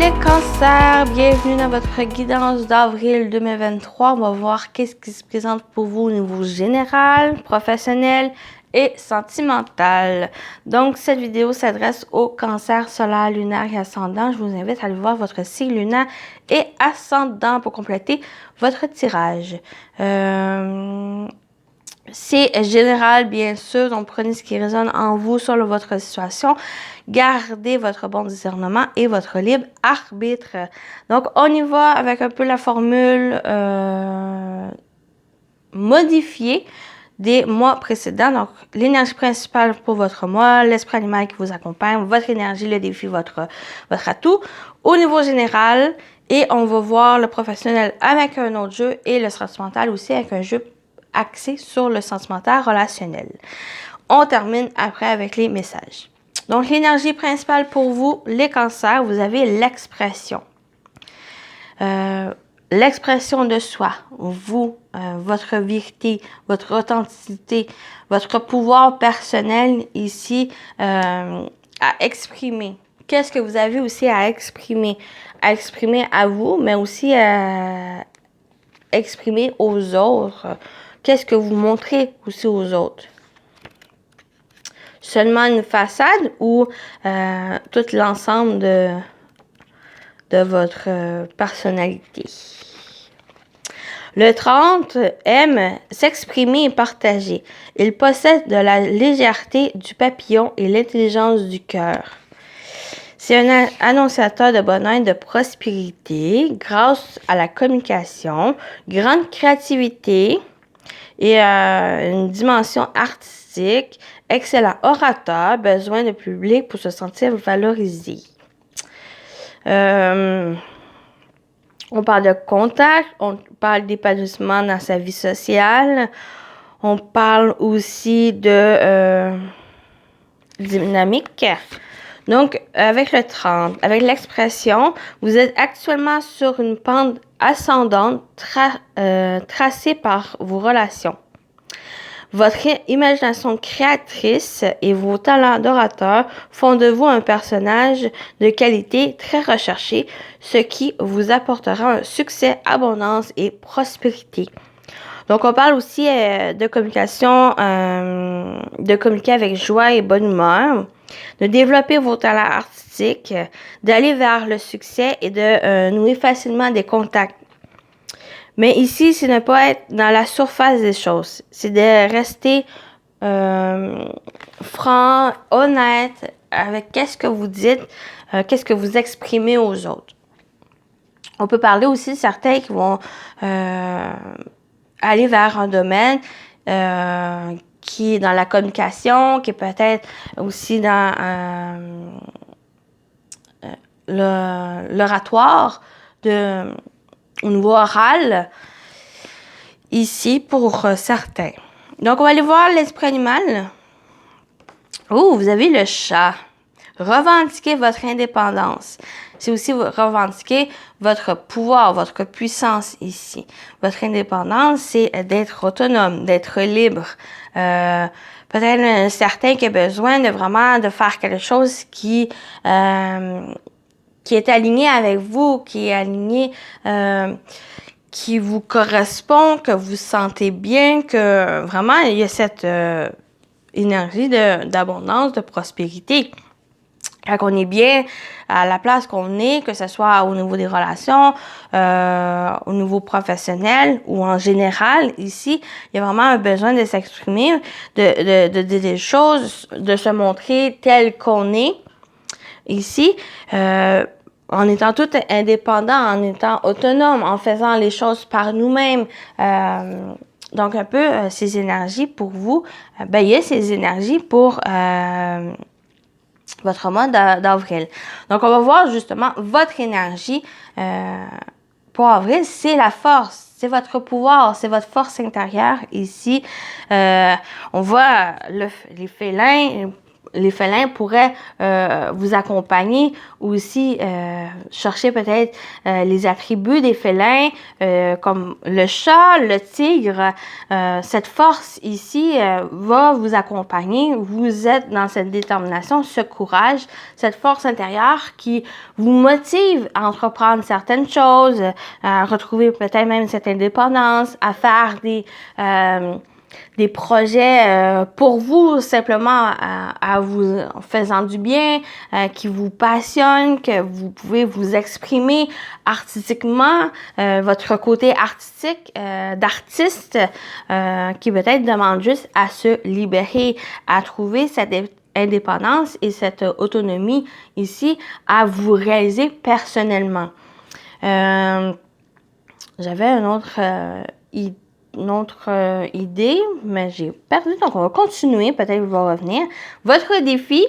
Les cancers, bienvenue dans votre guidance d'avril 2023. On va voir qu'est-ce qui se présente pour vous au niveau général, professionnel et sentimental. Donc, cette vidéo s'adresse aux cancers solaire, lunaire et ascendant. Je vous invite à aller voir votre signe lunaire et ascendant pour compléter votre tirage. C'est général, bien sûr, donc prenez ce qui résonne en vous sur votre situation. Gardez votre bon discernement et votre libre arbitre. Donc, on y va avec un peu la formule modifiée des mois précédents. Donc, l'énergie principale pour votre mois, l'esprit animal qui vous accompagne, votre énergie, le défi, votre atout. Au niveau général, et on va voir le professionnel avec un autre jeu et le sentimental aussi avec un jeu axé sur le sentimental relationnel. On termine après avec les messages. Donc, l'énergie principale pour vous, les cancers, vous avez l'expression. L'expression de soi, vous, votre vérité, votre authenticité, votre pouvoir personnel ici à exprimer. Qu'est-ce que vous avez aussi à exprimer? À exprimer à vous, mais aussi à exprimer aux autres. Qu'est-ce que vous montrez aussi aux autres? Seulement une façade ou tout l'ensemble de votre personnalité? Le 30 aime s'exprimer et partager. Il possède de la légèreté du papillon et l'intelligence du cœur. C'est un annonciateur de bonheur et de prospérité grâce à la communication, grande créativité et une dimension artistique, excellent orateur, besoin de public pour se sentir valorisé. On parle de contact, on parle d'épanouissement dans sa vie sociale, on parle aussi de dynamique. Donc, avec le 30, avec l'expression, vous êtes actuellement sur une pente ascendante tracée par vos relations. Votre imagination créatrice et vos talents d'orateur font de vous un personnage de qualité très recherché, ce qui vous apportera un succès, abondance et prospérité. Donc, on parle aussi de communication, de communiquer avec joie et bonne humeur, de développer vos talents artistiques, d'aller vers le succès et de nouer facilement des contacts. Mais ici, c'est ne pas être dans la surface des choses. C'est de rester franc, honnête avec qu'est-ce que vous dites, qu'est-ce que vous exprimez aux autres. On peut parler aussi de certains qui vont aller vers un domaine qui est dans la communication, qui est peut-être aussi dans l'oratoire, au niveau oral, ici pour certains. Donc, on va aller voir l'esprit animal. Oh, vous avez le chat. Revendiquez votre indépendance. C'est aussi revendiquer votre pouvoir, votre puissance ici. Votre indépendance, c'est d'être autonome, d'être libre. Peut-être certains qui ont besoin de vraiment de faire quelque chose qui est aligné avec vous, qui est aligné, qui vous correspond, que vous sentez bien, que vraiment il y a cette énergie d'abondance, de prospérité. Quand on est bien à la place qu'on est, que ce soit au niveau des relations, au niveau professionnel ou en général, ici, il y a vraiment un besoin de s'exprimer, de dire des choses, de se montrer tel qu'on est. Ici, en étant tout indépendant, en étant autonome, en faisant les choses par nous-mêmes. Donc, un peu ces énergies pour vous, il y a ces énergies pour votre mois d'avril. Donc, on va voir justement votre énergie pour avril. C'est la force, c'est votre pouvoir, c'est votre force intérieure ici. On voit les félins les félins pourraient vous accompagner aussi, chercher peut-être les attributs des félins, comme le chat, le tigre. Cette force ici va vous accompagner. Vous êtes dans cette détermination, ce courage, cette force intérieure qui vous motive à entreprendre certaines choses, à retrouver peut-être même cette indépendance, à faire des projets pour vous, simplement à vous faisant du bien, qui vous passionnent, que vous pouvez vous exprimer artistiquement, votre côté artistique, d'artiste, qui peut-être demande juste à se libérer, à trouver cette indépendance et cette autonomie ici à vous réaliser personnellement. J'avais une autre idée, mais j'ai perdu, donc on va continuer, peut-être vous va revenir. Votre défi,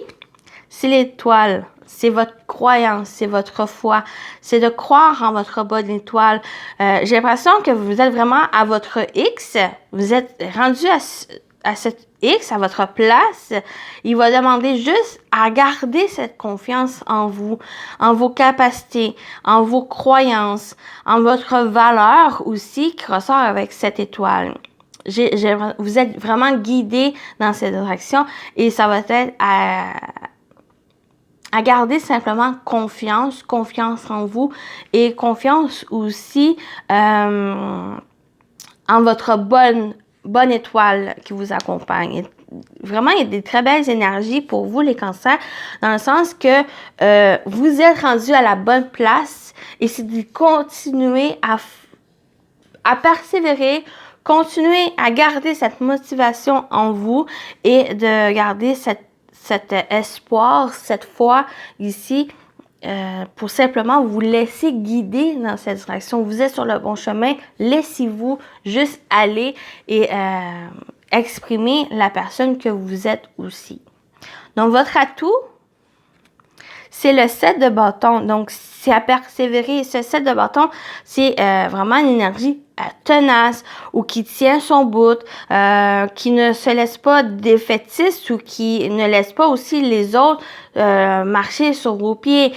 c'est l'étoile, c'est votre croyance, c'est votre foi, c'est de croire en votre bonne étoile. J'ai l'impression que vous êtes vraiment à votre X, vous êtes rendu à cette X, à votre place. Il va demander juste à garder cette confiance en vous, en vos capacités, en vos croyances, en votre valeur aussi qui ressort avec cette étoile. Vous êtes vraiment guidé dans cette direction et ça va être à garder simplement confiance en vous et confiance aussi en votre bonne étoile qui vous accompagne. Et vraiment, il y a des très belles énergies pour vous, les cancers, dans le sens que vous êtes rendus à la bonne place et c'est de continuer à persévérer, continuer à garder cette motivation en vous et de garder cet espoir, cette foi ici, pour simplement vous laisser guider dans cette direction. Vous êtes sur le bon chemin, laissez-vous juste aller et exprimer la personne que vous êtes aussi. Donc, votre atout, c'est le 7 de bâton. Donc, c'est à persévérer. Ce 7 de bâton, c'est vraiment une énergie tenace ou qui tient son bout, qui ne se laisse pas défaitiste ou qui ne laisse pas aussi les autres marcher sur vos pieds.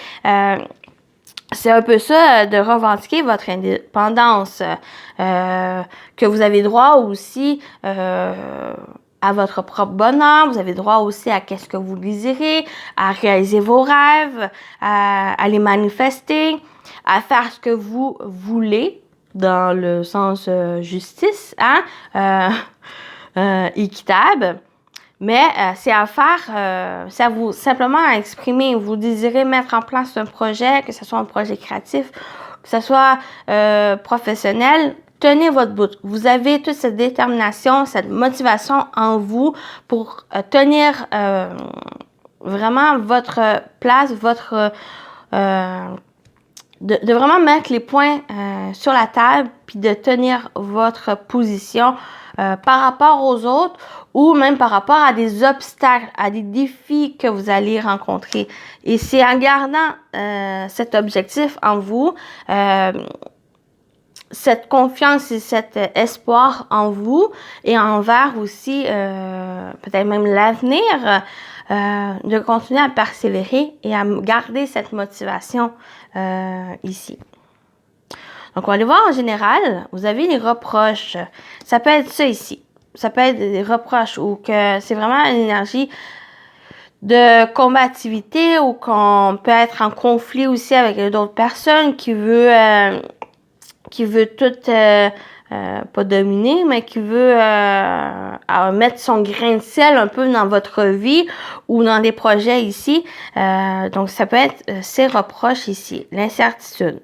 C'est un peu ça, de revendiquer votre indépendance, que vous avez droit aussi à votre propre bonheur, vous avez droit aussi à qu'est-ce que vous désirez, à réaliser vos rêves, à les manifester, à faire ce que vous voulez, dans le sens justice, équitable. Mais c'est à faire, c'est à vous simplement à exprimer. Vous désirez mettre en place un projet, que ce soit un projet créatif, que ce soit professionnel, tenez votre bout. Vous avez toute cette détermination, cette motivation en vous pour tenir vraiment votre place, de vraiment mettre les points sur la table, puis de tenir votre position par rapport aux autres ou même par rapport à des obstacles, à des défis que vous allez rencontrer. Et c'est en gardant cet objectif en vous, cette confiance et cet espoir en vous et envers aussi peut-être même l'avenir, de continuer à persévérer et à garder cette motivation ici. Donc, on va aller voir en général, vous avez les reproches. Ça peut être ça ici. Ça peut être des reproches ou que c'est vraiment une énergie de combativité ou qu'on peut être en conflit aussi avec d'autres personnes qui veut tout, pas dominer, mais qui veut mettre son grain de sel un peu dans votre vie ou dans des projets ici. Donc, ça peut être ces reproches ici. L'incertitude.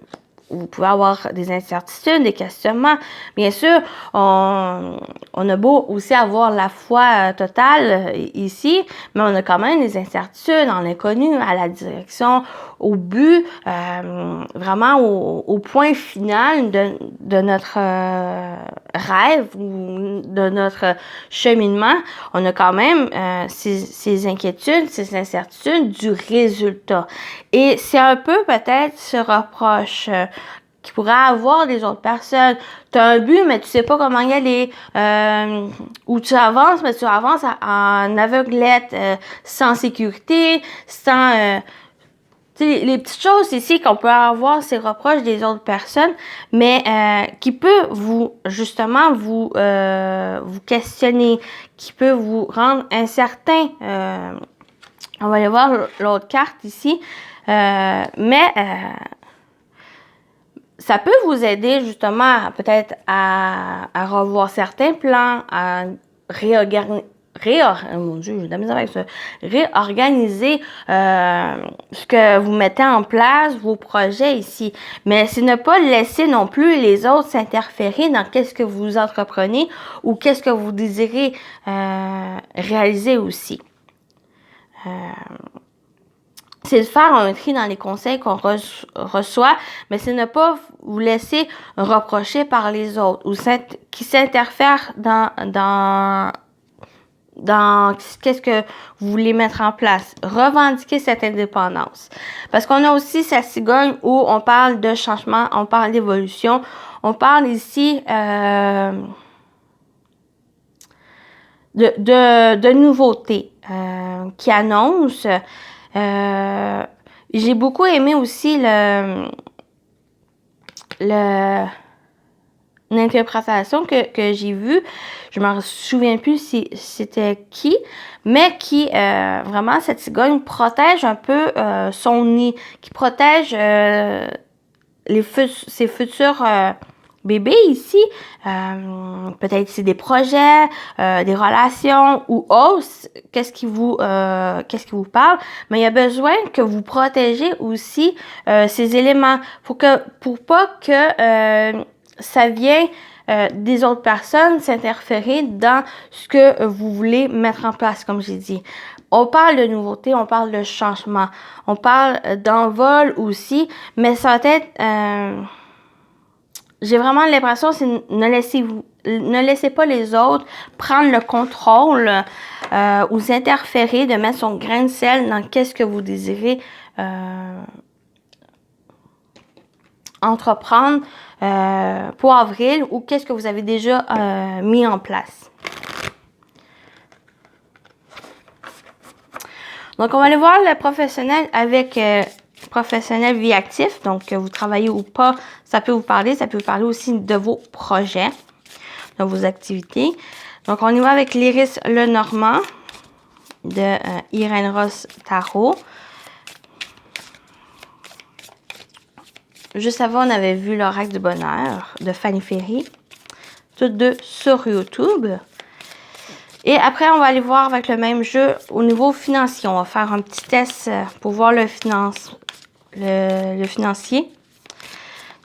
Vous pouvez avoir des incertitudes, des questionnements. Bien sûr, on a beau aussi avoir la foi totale ici, mais on a quand même des incertitudes en l'inconnu, à la direction, au but, vraiment au point final de notre rêve ou de notre cheminement. On a quand même ces inquiétudes, ces incertitudes du résultat. Et c'est un peu peut-être ce reproche qui pourrait avoir des autres personnes. Tu as un but, mais tu sais pas comment y aller. Ou tu avances, mais tu avances en aveuglette, sans sécurité, sans... les petites choses ici qu'on peut avoir ces reproches des autres personnes, mais qui peut vous, justement, vous questionner, qui peut vous rendre incertain. On va aller voir l'autre carte ici. Mais ça peut vous aider justement peut-être à revoir certains plans, à mon Dieu, j'ai de la misère avec ça. Réorganiser ce que vous mettez en place, vos projets ici. Mais c'est ne pas laisser non plus les autres s'interférer dans qu'est-ce que vous entreprenez ou qu'est-ce que vous désirez réaliser aussi. C'est de faire un tri dans les conseils qu'on reçoit, mais c'est ne pas vous laisser reprocher par les autres ou qui s'interfèrent dans qu'est-ce que vous voulez mettre en place. Revendiquer cette indépendance. Parce qu'on a aussi cette cigogne où on parle de changement, on parle d'évolution, on parle ici de nouveautés qui annoncent. J'ai beaucoup aimé aussi l'interprétation que j'ai vue. Je me souviens plus si c'était qui, mais qui vraiment cette cigogne protège un peu son nid, qui protège ses futurs bébés ici. Peut-être c'est des projets, des relations ou autres. Qu'est-ce qui vous parle? Mais il y a besoin que vous protégez aussi ces éléments pour pas que ça vienne des autres personnes s'interférer dans ce que vous voulez mettre en place, comme j'ai dit. On parle de nouveautés, on parle de changement, on parle d'envol aussi, mais ça va être... j'ai vraiment l'impression que ne laissez pas les autres prendre le contrôle ou s'interférer, de mettre son grain de sel dans qu'est-ce que vous désirez entreprendre pour avril ou qu'est-ce que vous avez déjà mis en place. Donc, on va aller voir le professionnel avec professionnel vie actif. Donc, que vous travaillez ou pas, ça peut vous parler. Ça peut vous parler aussi de vos projets, de vos activités. Donc, on y va avec l'Iris Lenormand de Irène Ross Tarot. Juste avant, on avait vu l'Oracle du bonheur de Fanny Ferry. Toutes deux sur YouTube. Et après, on va aller voir avec le même jeu au niveau financier. On va faire un petit test pour voir le financier.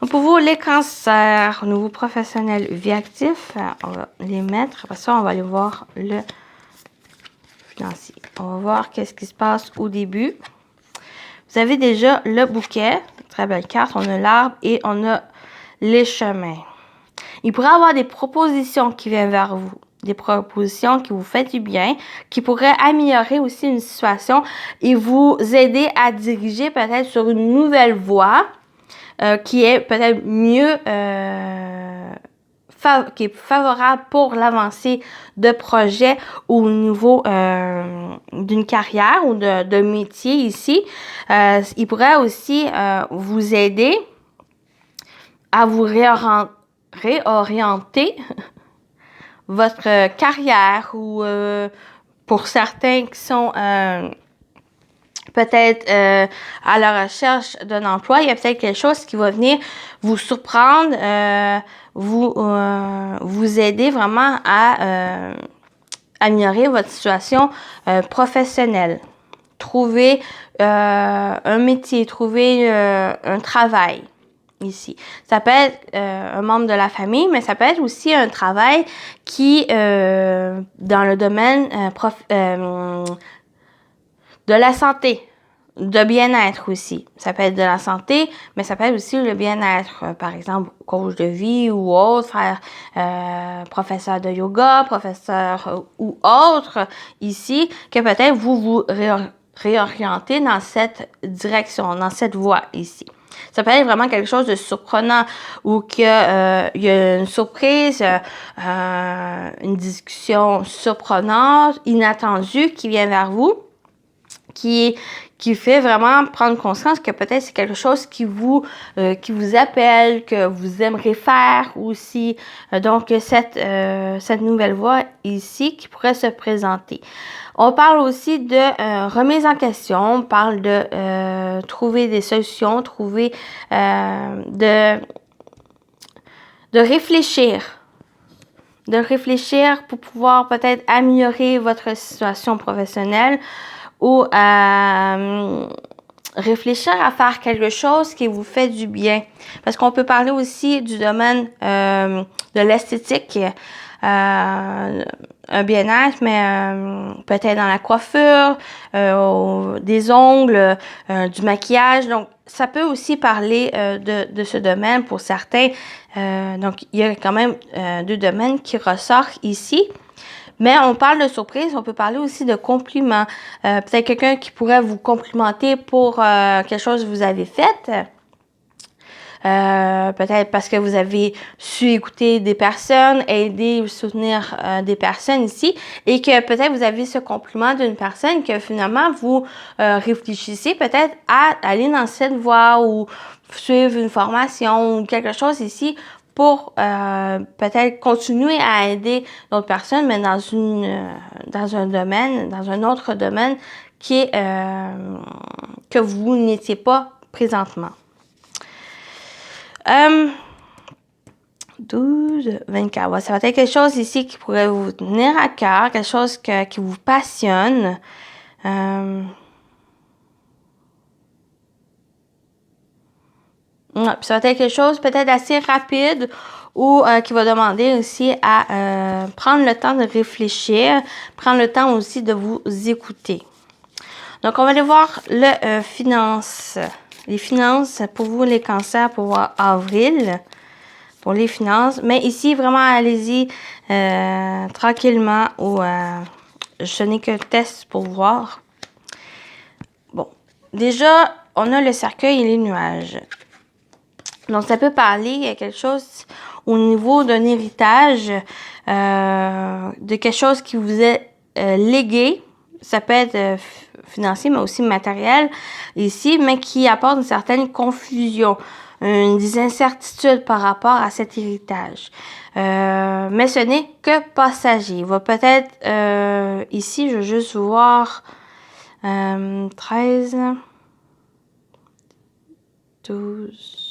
Donc, pour vous, les cancers, au niveau professionnel, vie actif, on va les mettre. Après ça, on va aller voir le financier. On va voir qu'est-ce qui se passe au début. Vous avez déjà le bouquet. Très belle carte. On a l'arbre et on a les chemins. Il pourrait y avoir des propositions qui viennent vers vous. Des propositions qui vous font du bien, qui pourraient améliorer aussi une situation et vous aider à diriger peut-être sur une nouvelle voie qui est peut-être mieux, qui est favorable pour l'avancée de projet au niveau d'une carrière ou de métier ici. Il pourrait aussi vous aider à vous réorienter votre carrière ou pour certains qui sont peut-être à la recherche d'un emploi, il y a peut-être quelque chose qui va venir vous surprendre, vous aider vraiment à améliorer votre situation professionnelle. Trouver un métier, trouver un travail. Ici. Ça peut être un membre de la famille, mais ça peut être aussi un travail qui, dans le domaine de la santé, de bien-être aussi. Ça peut être de la santé, mais ça peut être aussi le bien-être. Par exemple, coach de vie ou autre, faire professeur de yoga, professeur ou autre ici, que peut-être vous réorientez dans cette direction, dans cette voie ici. Ça peut être vraiment quelque chose de surprenant ou qu'il y a une surprise, une discussion surprenante, inattendue qui vient vers vous, qui fait vraiment prendre conscience que peut-être c'est quelque chose qui vous appelle, que vous aimeriez faire aussi. Donc, cette nouvelle voie ici qui pourrait se présenter. On parle aussi de remise en question, on parle de trouver des solutions, de réfléchir. De réfléchir pour pouvoir peut-être améliorer votre situation professionnelle ou réfléchir à faire quelque chose qui vous fait du bien. Parce qu'on peut parler aussi du domaine de l'esthétique, un bien-être, mais peut-être dans la coiffure, des ongles, du maquillage. Donc, ça peut aussi parler de ce domaine pour certains. Donc, il y a quand même 2 domaines qui ressortent ici. Mais on parle de surprise, on peut parler aussi de compliments. Peut-être quelqu'un qui pourrait vous complimenter pour quelque chose que vous avez fait. Peut-être parce que vous avez su écouter des personnes, aider ou soutenir des personnes ici, et que peut-être vous avez ce compliment d'une personne que finalement vous réfléchissez peut-être à aller dans cette voie ou suivre une formation ou quelque chose ici pour peut-être continuer à aider d'autres personnes, mais dans un domaine, dans un autre domaine qui est que vous n'étiez pas présentement. 12, 24. Ouais, ça va être quelque chose ici qui pourrait vous tenir à cœur, quelque chose qui vous passionne. Ouais, puis ça va être quelque chose peut-être assez rapide ou qui va demander aussi à prendre le temps de réfléchir, prendre le temps aussi de vous écouter. Donc, on va aller voir le finance. Les finances pour vous, les cancers, pour avril. Pour les finances. Mais ici, vraiment, allez-y tranquillement ou ce n'est qu'un test pour voir. Bon, déjà, on a le cercueil et les nuages. Donc, ça peut parler de quelque chose au niveau d'un héritage, de quelque chose qui vous est légué. Ça peut être financier, mais aussi matériel ici, mais qui apporte une certaine confusion, des incertitudes par rapport à cet héritage. Mais ce n'est que passager. Il va peut-être, ici, je veux juste voir 13, 12...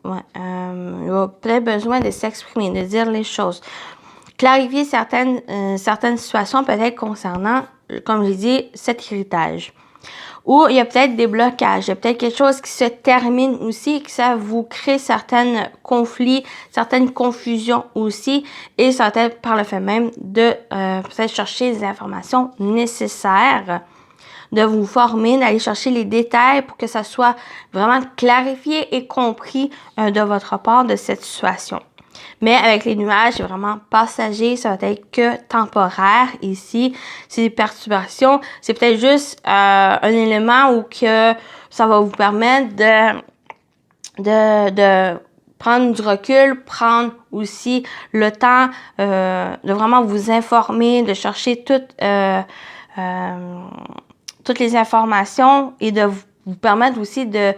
Ouais, il a peut-être besoin de s'exprimer, de dire les choses. Clarifier certaines situations peut-être concernant, comme j'ai dit, cet héritage. Ou il y a peut-être des blocages, il y a peut-être quelque chose qui se termine aussi, que ça vous crée certains conflits, certaines confusions aussi, et ça va être par le fait même de peut-être chercher les informations nécessaires, de vous former, d'aller chercher les détails pour que ça soit vraiment clarifié et compris de votre part de cette situation. Mais avec les nuages, c'est vraiment passager, ça va être que temporaire ici. C'est des perturbations, c'est peut-être juste un élément où que ça va vous permettre de prendre du recul, prendre aussi le temps de vraiment vous informer, de chercher toutes les informations et de vous permettre aussi de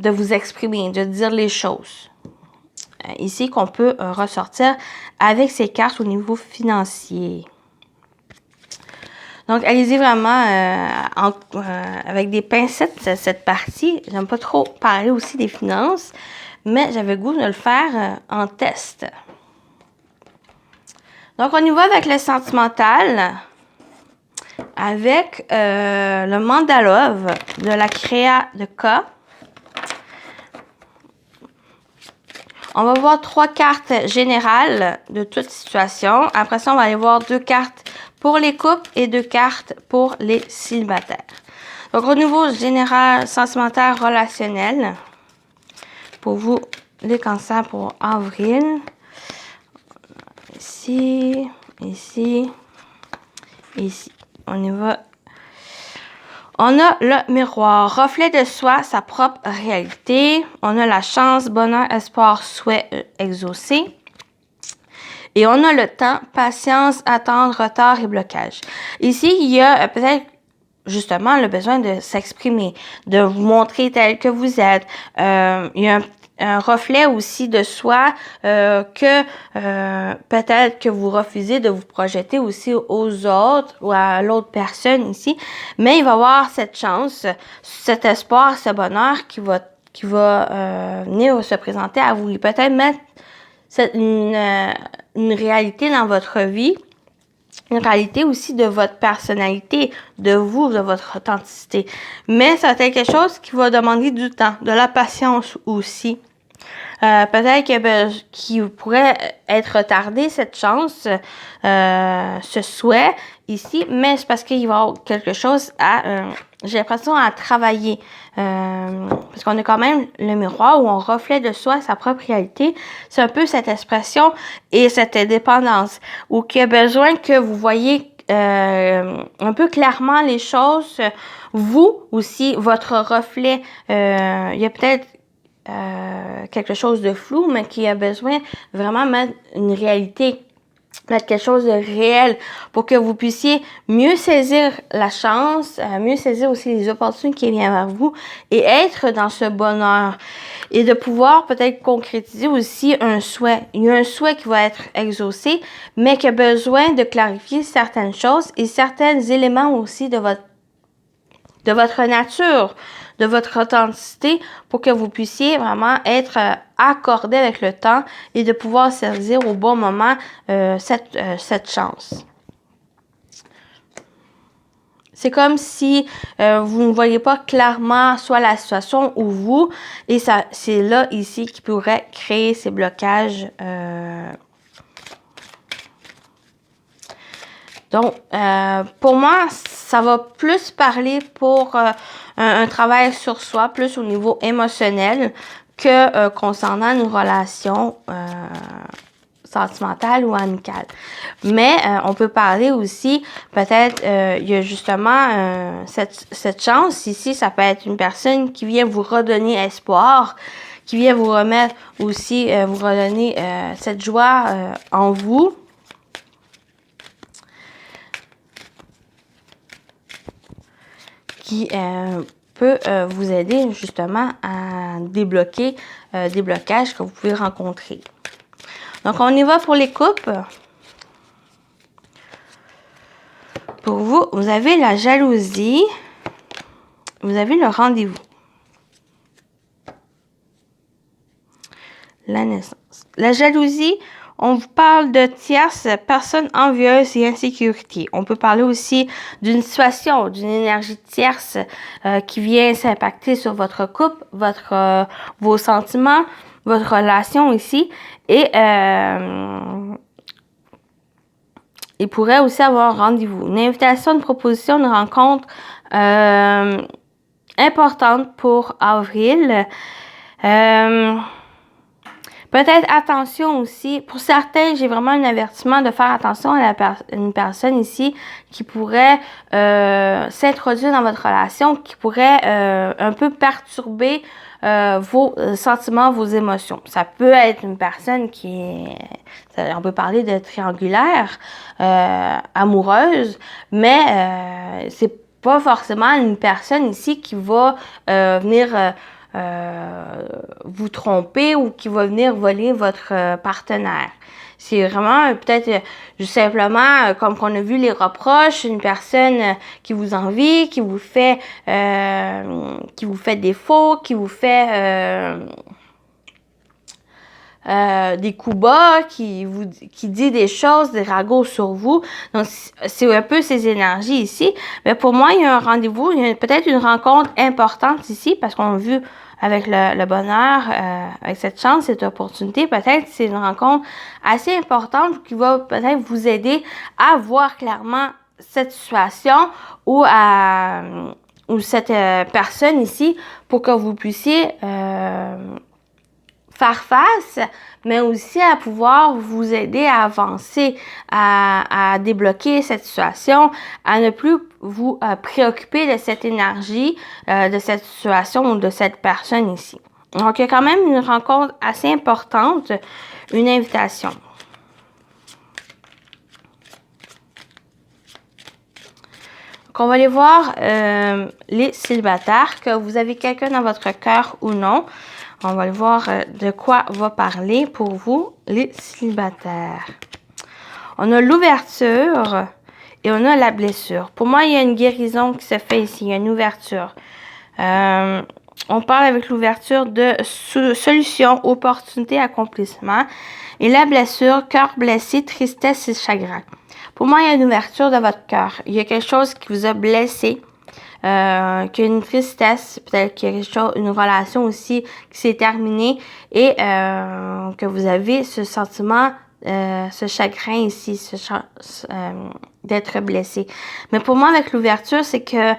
vous exprimer, de dire les choses. Ici, qu'on peut ressortir avec ces cartes au niveau financier. Donc, allez-y vraiment avec des pincettes, cette partie. J'aime pas trop parler aussi des finances, mais j'avais le goût de le faire en test. Donc, on y va avec le sentimental, avec le Mandalove de la Créa de K. On va voir 3 cartes générales de toute situation. Après ça, on va aller voir 2 cartes pour les couples et 2 cartes pour les célibataires. Donc, au niveau général, sentimental, relationnel, pour vous, les cancers pour avril. Ici, ici, ici. On y va On a le miroir, reflet de soi, sa propre réalité. On a la chance, bonheur, espoir, souhait exaucé. Et on a le temps, patience, attendre, retard et blocage. Ici, il y a peut-être justement le besoin de s'exprimer, de vous montrer tel que vous êtes. Il y a un reflet aussi de soi que peut-être que vous refusez de vous projeter aussi aux autres ou à l'autre personne ici. Mais il va y avoir cette chance, cet espoir, ce bonheur qui va venir se présenter à vous. Et peut-être mettre une réalité dans votre vie, une réalité aussi de votre personnalité, de vous, de votre authenticité. Mais ça va être quelque chose qui va demander du temps, de la patience aussi. Peut-être qu'il pourrait être retardé, cette chance, ce souhait ici, mais c'est parce qu'il va y avoir quelque chose j'ai l'impression, à travailler. Parce qu'on a quand même le miroir où on reflète de soi sa propre réalité. C'est un peu cette expression et cette indépendance où il y a besoin que vous voyez un peu clairement les choses. Vous aussi, votre reflet, il y a peut-être quelque chose de flou, mais qui a besoin vraiment mettre une réalité, mettre quelque chose de réel pour que vous puissiez mieux saisir la chance, mieux saisir aussi les opportunités qui viennent vers vous et être dans ce bonheur et de pouvoir peut-être concrétiser aussi un souhait. Il y a un souhait qui va être exaucé, mais qui a besoin de clarifier certaines choses et certains éléments aussi de votre nature, de votre authenticité pour que vous puissiez vraiment être accordé avec le temps et de pouvoir saisir au bon moment cette chance. C'est comme si vous ne voyez pas clairement soit la situation ou vous, et c'est là ici qui pourrait créer ces blocages. Donc, pour moi, ça va plus parler pour un travail sur soi, plus au niveau émotionnel, que concernant une relation sentimentale ou amicale. Mais on peut parler aussi, peut-être, il y a justement cette chance ici, ça peut être une personne qui vient vous redonner espoir, qui vient vous remettre aussi, vous redonner cette joie en vous. Qui peut vous aider justement à débloquer des blocages que vous pouvez rencontrer. Donc, on y va pour les coupes. Pour vous, vous avez la jalousie, vous avez le rendez-vous. La naissance. La jalousie, on vous parle de tierces personnes envieuses et insécurité. On peut parler aussi d'une situation, d'une énergie tierce qui vient s'impacter sur votre couple, vos sentiments, votre relation ici. Et il pourrait aussi avoir un rendez-vous. Une invitation, une proposition, une rencontre importante pour avril. Peut-être attention aussi. Pour certains, j'ai vraiment un avertissement de faire attention à une personne ici qui pourrait s'introduire dans votre relation, qui pourrait un peu perturber vos sentiments, vos émotions. Ça peut être une personne on peut parler de triangulaire, amoureuse, mais c'est pas forcément une personne ici qui va venir vous tromper ou qui va venir voler votre partenaire. C'est vraiment peut-être juste simplement, comme qu'on a vu les reproches, une personne qui vous envie, qui vous fait défaut, qui vous fait des coups bas, qui dit des choses, des ragots sur vous. Donc, c'est un peu ces énergies ici. Mais pour moi, il y a un rendez-vous, il y a peut-être une rencontre importante ici, parce qu'on a vu avec le bonheur, avec cette chance, cette opportunité, peut-être c'est une rencontre assez importante qui va peut-être vous aider à voir clairement cette situation ou cette personne ici pour que vous puissiez faire face, mais aussi à pouvoir vous aider à avancer, à débloquer cette situation, à ne plus vous préoccuper de cette énergie, de cette situation ou de cette personne ici. Donc, il y a quand même une rencontre assez importante, une invitation. Donc, on va aller voir les célibataires, que vous avez quelqu'un dans votre cœur ou non. On va aller voir de quoi va parler pour vous, les célibataires. On a l'ouverture et on a la blessure. Pour moi, il y a une guérison qui se fait ici. Il y a une ouverture. On parle avec l'ouverture de solution, opportunité, accomplissement. Et la blessure, cœur blessé, tristesse et chagrin. Pour moi, il y a une ouverture de votre cœur. Il y a quelque chose qui vous a blessé. Qu'il y a une tristesse, peut-être qu'il y a quelque chose, une relation aussi qui s'est terminée et que vous avez ce sentiment, ce chagrin ici, d'être blessé. Mais pour moi, avec l'ouverture, c'est que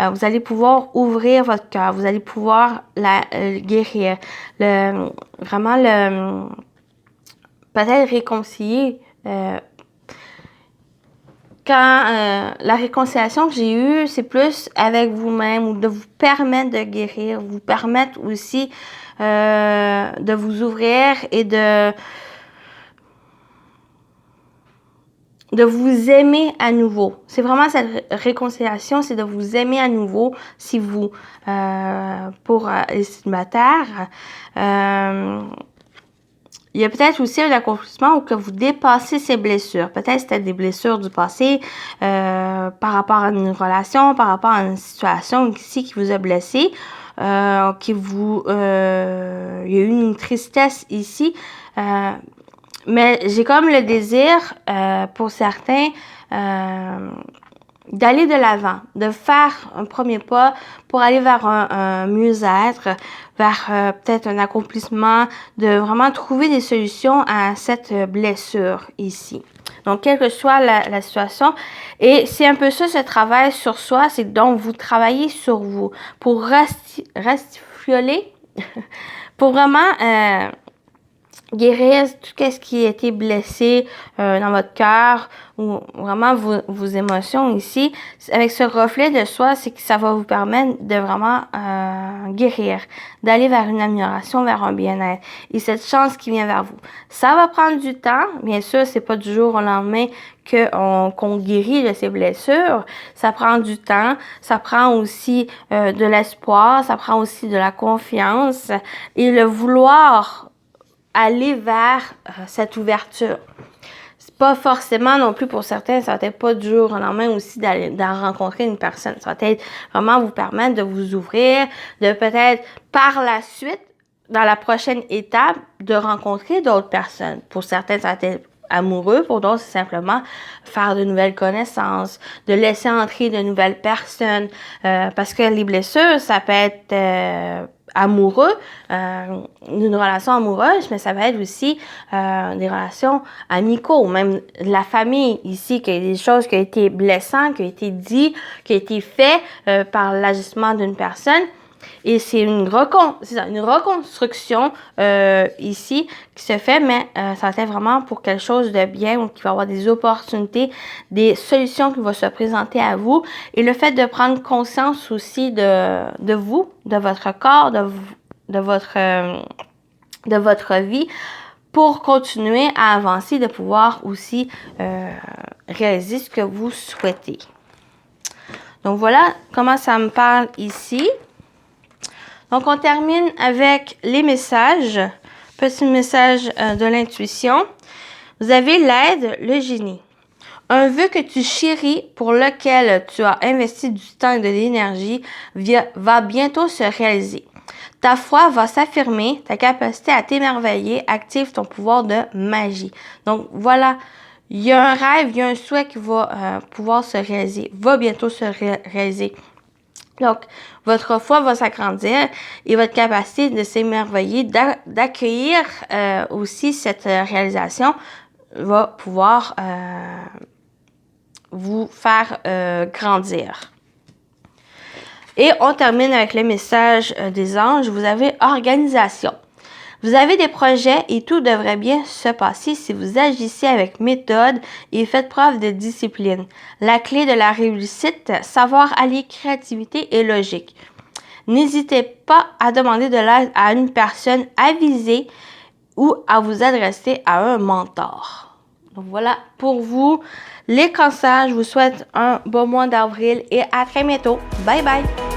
vous allez pouvoir ouvrir votre cœur, vous allez pouvoir guérir, peut-être réconcilier. Quand la réconciliation que j'ai eue, c'est plus avec vous-même ou de vous permettre de guérir, vous permettre aussi de vous ouvrir et de vous aimer à nouveau. C'est vraiment cette réconciliation, c'est de vous aimer à nouveau si vous, pour les célibataires. Il y a peut-être aussi un accomplissement où que vous dépassez ces blessures. Peut-être c'était des blessures du passé par rapport à une relation, par rapport à une situation ici qui vous a blessé, il y a eu une tristesse ici. Mais j'ai comme le désir, pour certains, d'aller de l'avant, de faire un premier pas pour aller vers un mieux-être, vers peut-être un accomplissement, de vraiment trouver des solutions à cette blessure ici. Donc, quelle que soit la situation. Et c'est un peu ça, ce travail sur soi, c'est donc vous travaillez sur vous pour restaurer, pour vraiment guérir tout ce qui a été blessé dans votre cœur ou vraiment vos émotions ici. Avec ce reflet de soi, c'est que ça va vous permettre de vraiment guérir, d'aller vers une amélioration, vers un bien-être. Et cette chance qui vient vers vous. Ça va prendre du temps. Bien sûr, c'est pas du jour au lendemain qu'on guérit de ces blessures. Ça prend du temps. Ça prend aussi de l'espoir. Ça prend aussi de la confiance. Et le vouloir aller vers cette ouverture. C'est pas forcément non plus pour certains, ça va être pas du jour au lendemain aussi d'aller rencontrer une personne. Ça va être vraiment vous permettre de vous ouvrir, de peut-être par la suite, dans la prochaine étape, de rencontrer d'autres personnes. Pour certains, ça va être amoureux, pour d'autres, c'est simplement faire de nouvelles connaissances, de laisser entrer de nouvelles personnes. Parce que les blessures, ça peut être amoureux, une relation amoureuse, mais ça va être aussi des relations amicaux, même la famille ici, qu'il y a des choses qui ont été blessantes, qui ont été dites, qui ont été faites par l'agissement d'une personne. Et c'est une reconstruction ici qui se fait, mais ça va être vraiment pour quelque chose de bien, où il va y avoir des opportunités, des solutions qui vont se présenter à vous. Et le fait de prendre conscience aussi de vous, de votre corps, de votre vie, pour continuer à avancer, de pouvoir aussi réaliser ce que vous souhaitez. Donc voilà comment ça me parle ici. Donc, on termine avec les messages. Petit message de l'intuition. Vous avez l'aide, le génie. Un vœu que tu chéris, pour lequel tu as investi du temps et de l'énergie, va bientôt se réaliser. Ta foi va s'affirmer, ta capacité à t'émerveiller active ton pouvoir de magie. Donc, voilà. Il y a un rêve, il y a un souhait qui va pouvoir se réaliser, va bientôt se réaliser. Donc, votre foi va s'agrandir et votre capacité de s'émerveiller, d'accueillir aussi cette réalisation va pouvoir vous faire grandir. Et on termine avec le message des anges. Vous avez organisation. Vous avez des projets et tout devrait bien se passer si vous agissez avec méthode et faites preuve de discipline. La clé de la réussite, savoir allier créativité et logique. N'hésitez pas à demander de l'aide à une personne avisée ou à vous adresser à un mentor. Donc voilà pour vous les cancers. Je vous souhaite un bon mois d'avril et à très bientôt. Bye bye!